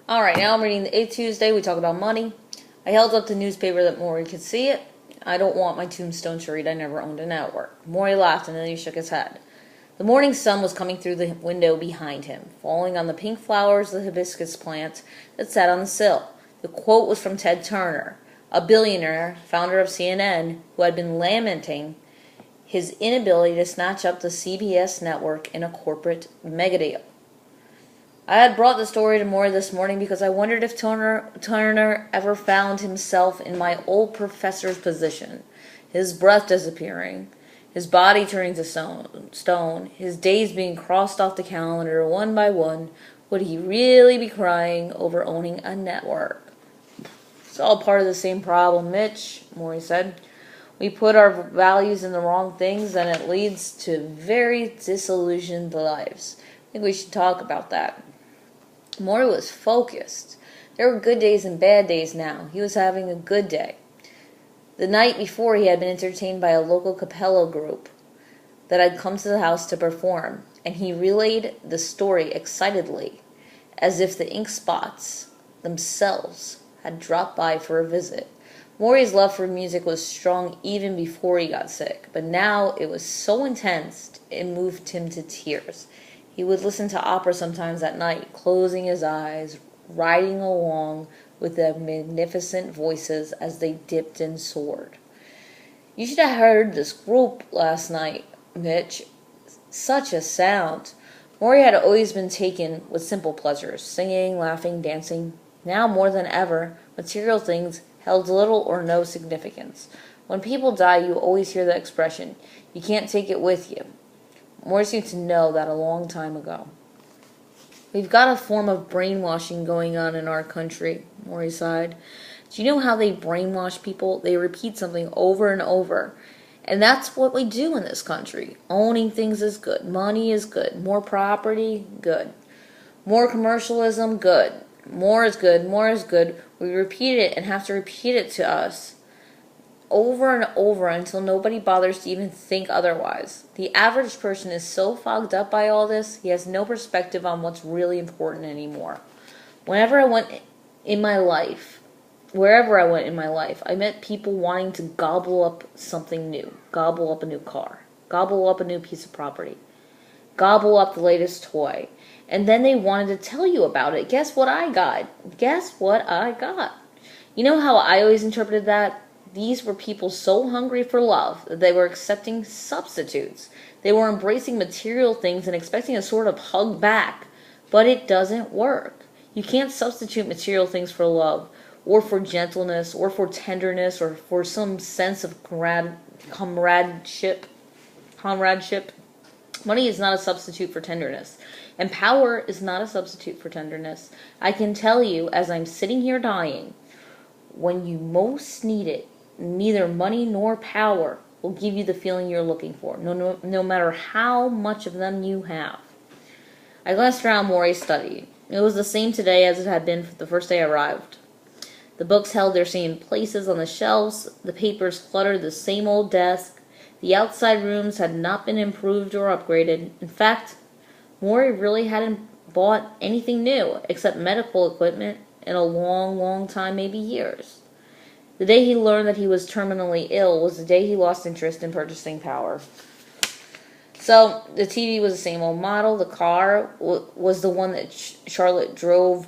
Alright, now I'm reading the 8th Tuesday. We talk about money. I held up the newspaper that Maury could see it. I don't want my tombstone to read I never owned a network. Maury laughed and then he shook his head. The morning sun was coming through the window behind him, falling on the pink flowers of the hibiscus plant that sat on the sill. The quote was from Ted Turner, a billionaire, founder of CNN, who had been lamenting his inability to snatch up the CBS network in a corporate megadeal. I had brought the story to Maury this morning because I wondered if Turner ever found himself in my old professor's position, his breath disappearing, his body turning to stone, his days being crossed off the calendar one by one. Would he really be crying over owning a network? It's all part of the same problem, Mitch, Maury said. We put our values in the wrong things and it leads to very disillusioned lives. I think we should talk about that. Maury was focused. There were good days and bad days now. He was having a good day. The night before, he had been entertained by a local cappella group that had come to the house to perform, and he relayed the story excitedly, as if the ink spots themselves had dropped by for a visit. Maury's love for music was strong even before he got sick, but now it was so intense it moved him to tears. He would listen to opera sometimes at night, closing his eyes, riding along with the magnificent voices as they dipped and soared. You should have heard this group last night, Mitch. Such a sound. Maury had always been taken with simple pleasures, singing, laughing, dancing. Now more than ever, material things held little or no significance. When people die, you always hear the expression, you can't take it with you. Maury seemed to know that a long time ago. We've got a form of brainwashing going on in our country, Maury sighed. Do you know how they brainwash people? They repeat something over and over. And that's what we do in this country. Owning things is good. Money is good. More property, good. More commercialism, good. More is good. More is good. We repeat it and have to repeat it to us over and over until nobody bothers to even think otherwise. The average person is so fogged up by all this, he has no perspective on what's really important anymore. Whenever I went in my life, wherever I went in my life, I met people wanting to gobble up something new, gobble up a new car, gobble up a new piece of property, gobble up the latest toy, and then they wanted to tell you about it. Guess what I got? Guess what I got? You know how I always interpreted that? These were people so hungry for love that they were accepting substitutes. They were embracing material things and expecting a sort of hug back. But it doesn't work. You can't substitute material things for love, or for gentleness, or for tenderness, or for some sense of comradeship. Money is not a substitute for tenderness. And power is not a substitute for tenderness. I can tell you, as I'm sitting here dying, when you most need it, neither money nor power will give you the feeling you're looking for, no matter how much of them you have. I glanced around Maury's study. It was the same today as it had been the first day I arrived. The books held their same places on the shelves, the papers cluttered the same old desk, the outside rooms had not been improved or upgraded. In fact, Maury really hadn't bought anything new, except medical equipment, in a long, long time, maybe years. The day he learned that he was terminally ill was the day he lost interest in purchasing power. So, the TV was the same old model, the car was the one that Charlotte drove,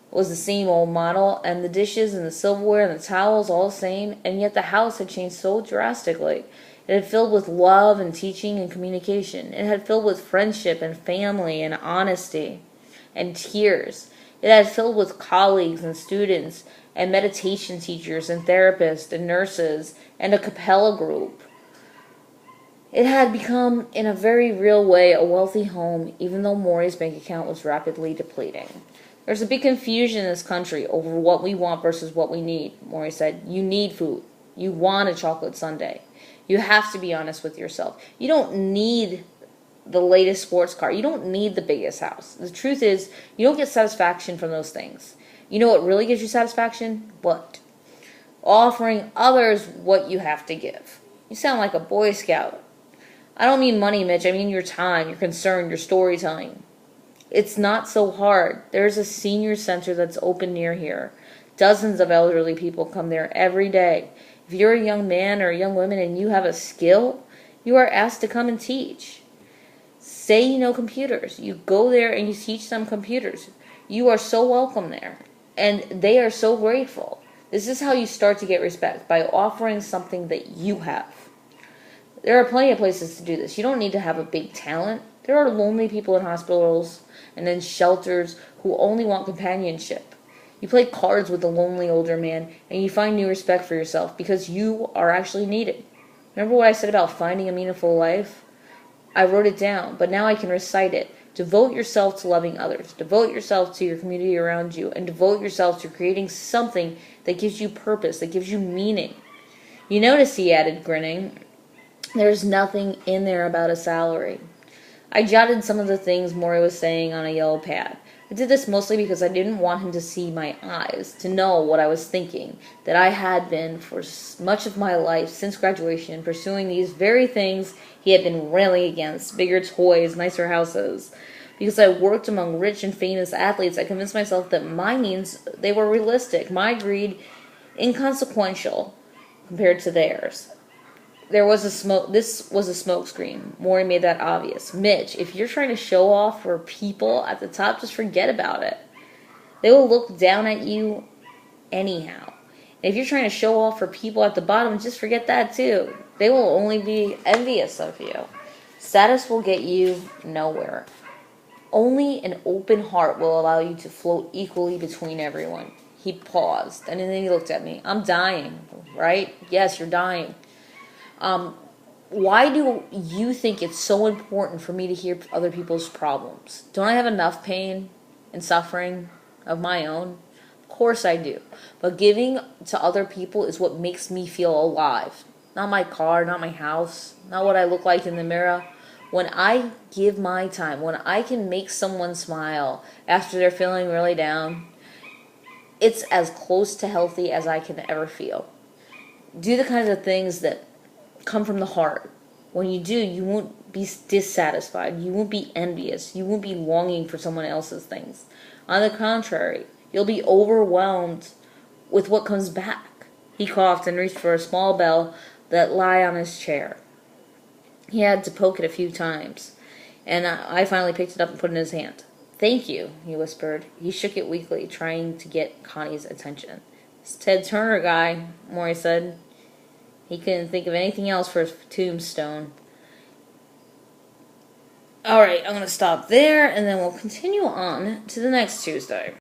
was the same old model, and the dishes and the silverware and the towels all the same, and yet the house had changed so drastically. It had filled with love and teaching and communication. It had filled with friendship and family and honesty and tears. It had filled with colleagues and students and meditation teachers and therapists and nurses and a cappella group. It had become, in a very real way, a wealthy home, even though Maury's bank account was rapidly depleting. There's a big confusion in this country over what we want versus what we need, Maury said. You need food. You want a chocolate sundae. You have to be honest with yourself. You don't need the latest sports car. You don't need the biggest house. The truth is, you don't get satisfaction from those things. You know what really gives you satisfaction? What? Offering others what you have to give. You sound like a Boy Scout. I don't mean money, Mitch. I mean your time, your concern, your storytelling. It's not so hard. There's a senior center that's open near here. Dozens of elderly people come there every day. If you're a young man or a young woman and you have a skill, you are asked to come and teach. Say you know computers. You go there and you teach them computers. You are so welcome there. And they are so grateful. This is how you start to get respect, by offering something that you have. There are plenty of places to do this. You don't need to have a big talent. There are lonely people in hospitals and in shelters who only want companionship. You play cards with a lonely older man and you find new respect for yourself because you are actually needed. Remember what I said about finding a meaningful life? I wrote it down, but now I can recite it. Devote yourself to loving others. Devote yourself to your community around you. And devote yourself to creating something that gives you purpose, that gives you meaning. You notice, he added, grinning, there's nothing in there about a salary. I jotted some of the things Maury was saying on a yellow pad. I did this mostly because I didn't want him to see my eyes, to know what I was thinking, that I had been for much of my life since graduation pursuing these very things he had been railing against: bigger toys, nicer houses. Because I worked among rich and famous athletes, I convinced myself that my needs, they were realistic, my greed inconsequential compared to theirs. This was a smokescreen. Maury made that obvious. Mitch, if you're trying to show off for people at the top, just forget about it. They will look down at you anyhow. And if you're trying to show off for people at the bottom, just forget that too. They will only be envious of you. Status will get you nowhere. Only an open heart will allow you to float equally between everyone. He paused, and then he looked at me. I'm dying, right? Yes, you're dying. Why do you think it's so important for me to hear other people's problems? Don't I have enough pain and suffering of my own? Of course I do. But giving to other people is what makes me feel alive. Not my car, not my house, not what I look like in the mirror. When I give my time, when I can make someone smile after they're feeling really down, it's as close to healthy as I can ever feel. Do the kinds of things that come from the heart. When you do, you won't be dissatisfied. You won't be envious. You won't be longing for someone else's things. On the contrary, you'll be overwhelmed with what comes back. He coughed and reached for a small bell that lay on his chair. He had to poke it a few times, and I finally picked it up and put it in his hand. Thank you, he whispered. He shook it weakly, trying to get Connie's attention. It's Ted Turner guy, Maury said. He couldn't think of anything else for his tombstone. Alright, I'm going to stop there, and then we'll continue on to the next Tuesday.